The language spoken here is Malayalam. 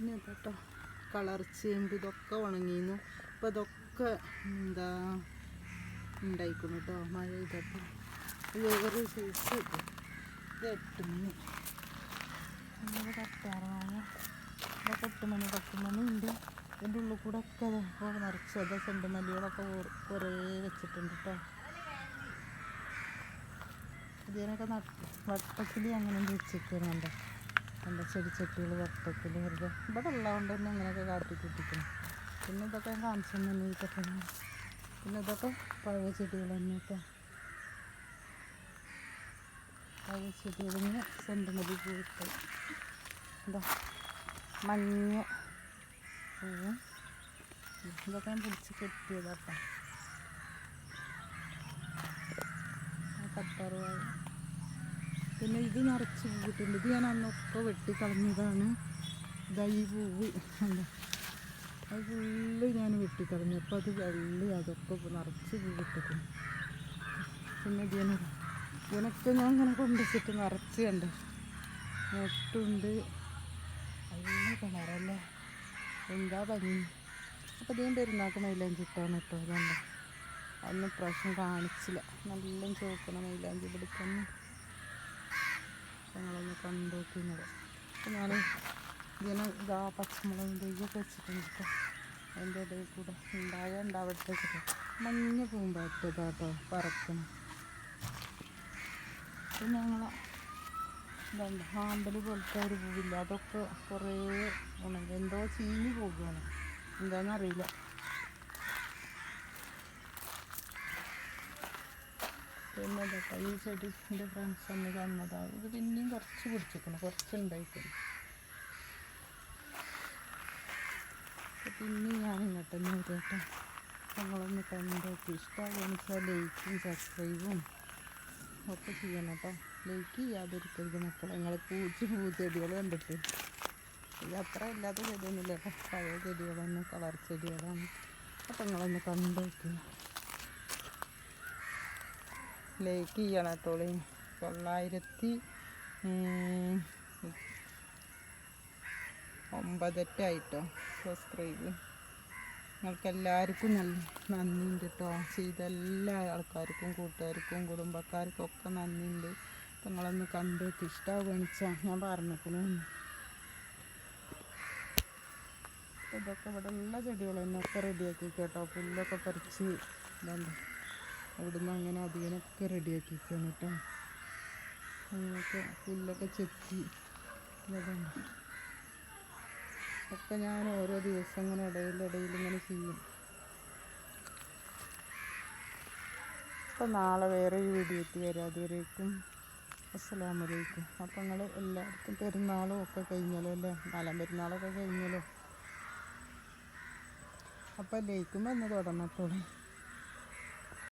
പിന്നെ കേട്ടോ കളർ ചേമ്പ് ഇതൊക്കെ ഉണങ്ങിയിരുന്നു. അപ്പോൾ ഇതൊക്കെ എന്താ ഉണ്ടായിക്കുന്നു കേട്ടോ മഴ ചെയ്തപ്പോൾ. വേറൊരു സൈസ് ഇത് 8 മണി അങ്ങനെ കട്ടാറാണ്. ഇതൊക്കെ 8 മണി 10 മണി ഉണ്ട്. ഇതിൻ്റെ ഉള്ളിൽ കൂടെ ഒക്കെ അപ്പോൾ നിറച്ചത് ചെണ്ടുമല്ലികളൊക്കെ കുറേ വെച്ചിട്ടുണ്ട് കേട്ടോ. ഇതിനൊക്കെ വട്ടത്തിൽ അങ്ങനെ വെച്ചിരിക്കുന്നുണ്ട്. എൻ്റെ ചെടിച്ചട്ടികൾ വട്ടത്തിൽ വെറുതെ ഇവിടെ ഉള്ളതുകൊണ്ട് തന്നെ അങ്ങനെയൊക്കെ കാട്ടിക്കൂട്ടിക്കണം. പിന്നെ ഇതൊക്കെ കാണിച്ചു തന്നെ ഇതൊക്കെ. പിന്നെ ഇതൊക്കെ പഴയ ചെടികൾ തന്നെ കേട്ടോ. പഴയ ചെടികളിന് ചെണ്ടുമല്ലി പൂവിട്ട് എന്താ മഞ്ഞ പൂവും ഇതൊക്കെ ഞാൻ പിടിച്ച് കെട്ടിയതാട്ടോ. കട്ടാറുവായ പിന്നെ ഇത് നിറച്ച് പൂവിട്ടുണ്ട്. ഇത് ഞാൻ അന്നൊക്കെ വെട്ടിക്കളഞ്ഞതാണ്. ഇതാ ഈ പൂവ് എന്താ അത് ഫുള്ള് ഞാൻ വെട്ടിക്കളഞ്ഞു. അപ്പോൾ അത് വെള്ളി അതൊക്കെ നിറച്ച് പൂവിട്ടിട്ടുണ്ട്. പിന്നെ ഇതിനൊക്കെ ഞാൻ ഇങ്ങനെ കൊണ്ടുവച്ചിട്ട് നിറച്ച് കണ്ട് മുട്ടുണ്ട്. നല്ല കളറല്ലേ, എന്താ ഭംഗി. അപ്പോൾ ഇതിൻ്റെ പെരുന്നാൾക്ക് മൈലാഞ്ചി ഇട്ടാണ് കേട്ടോ. അതുകൊണ്ട് അതൊന്നും പ്രാവശ്യം കാണിച്ചില്ല. നല്ല ചോക്കണ മൈലാഞ്ചി പിടിക്കുന്നു. ഞങ്ങളൊന്ന് കണ്ടുനോക്കുന്നത്. അപ്പോൾ ഞാൻ ഇതിന് ഇതാ പച്ചമുളകും തേക്കൊക്കെ വെച്ചിട്ടുണ്ട് കേട്ടോ. അതിൻ്റെ ഇടയിൽ കൂടെ ഉണ്ടാവട്ടെ വെച്ചിട്ട് മഞ്ഞ പൂമ്പാറ്റതാ കേട്ടോ പറക്കണം. പിന്നെ ഞങ്ങൾ ഇതുണ്ട് ആമ്പൽ പോലത്തെ ഒരു പൂവില്ല, അതൊക്കെ കുറേ എന്തോ ചീഞ്ഞ് പോകുകയാണ്, എന്താണെന്നറിയില്ല. പിന്നെ ഇതൊക്കെ ഈ ചെടിൻ്റെ ഫ്രണ്ട്സ് ഒന്ന് തന്നതാണ്. ഇത് പിന്നെയും കുറച്ച് പിടിച്ചിരിക്കണം, കുറച്ചുണ്ടായിക്കണം. പിന്നെ ഞാൻ ഇങ്ങോട്ട് തന്നെ വരും കേട്ടോ. ഞങ്ങളൊന്ന് കണ്ടോക്കി ഇഷ്ടമാകുമെന്ന് വെച്ചാൽ ലൈക്കും സബ്സ്ക്രൈബും ഒക്കെ ചെയ്യണം കേട്ടോ. ലൈക്ക് ചെയ്യാതിരിക്കരുത് മക്കളെ. നിങ്ങൾ പൂച്ചെടികൾ കണ്ടിട്ട് ഇത് അത്ര ഇല്ലാത്ത ചെടിയൊന്നുമില്ല കേട്ടോ. പഴയ ചെടികൾ തന്നെ, കളർ ചെടികളാണ്. അപ്പം നിങ്ങളൊന്ന് കണ്ടോക്കി ലൈക്ക് ചെയ്യണം കേട്ടോളി. 909 സബ്സ്ക്രൈബ്. നിങ്ങൾക്ക് എല്ലാവർക്കും നല്ല നന്ദിയുണ്ട് കേട്ടോ. ചെയ്ത എല്ലാ ആൾക്കാർക്കും, കൂട്ടുകാർക്കും, കുടുംബക്കാർക്കും ഒക്കെ നന്ദിയുണ്ട്. അപ്പം നിങ്ങളൊന്ന് കണ്ടോക്കി ഇഷ്ടമാകുമെന്ന് വെച്ചാൽ ഞാൻ പറഞ്ഞിരിക്കുന്നു. ഇതൊക്കെ ഇവിടെ ഉള്ള ചെടികൾ തന്നെ ഒക്കെ റെഡിയാക്കി കേട്ടോ. പുല്ലൊക്കെ പറിച്ച് ഇതുണ്ട് ഇവിടുന്ന് അങ്ങനെ അതിനൊക്കെ റെഡിയാക്കിയിരിക്കുകയാണ് കേട്ടോ. അങ്ങനെയൊക്കെ പുല്ലൊക്കെ ചെത്തി ഇതുണ്ട് ഒക്കെ ഞാൻ ഓരോ ദിവസം ഇങ്ങനെ ഇടയിൽ ഇങ്ങനെ ചെയ്യും. അപ്പോൾ നാളെ വേറെ ഒരു വീഡിയോ എത്തി വരാം. അതുവരേക്കും അസ്സലാമു അലൈക്കും. അപ്പോൾ നിങ്ങൾ എല്ലാവർക്കും പെരുന്നാളും ഒക്കെ കഴിഞ്ഞല്ലോ അല്ലേ, നാലാം പെരുന്നാളൊക്കെ കഴിഞ്ഞല്ലോ. അപ്പോൾ ലൈക്കും വന്ന് തുടങ്ങത്തോളൂ.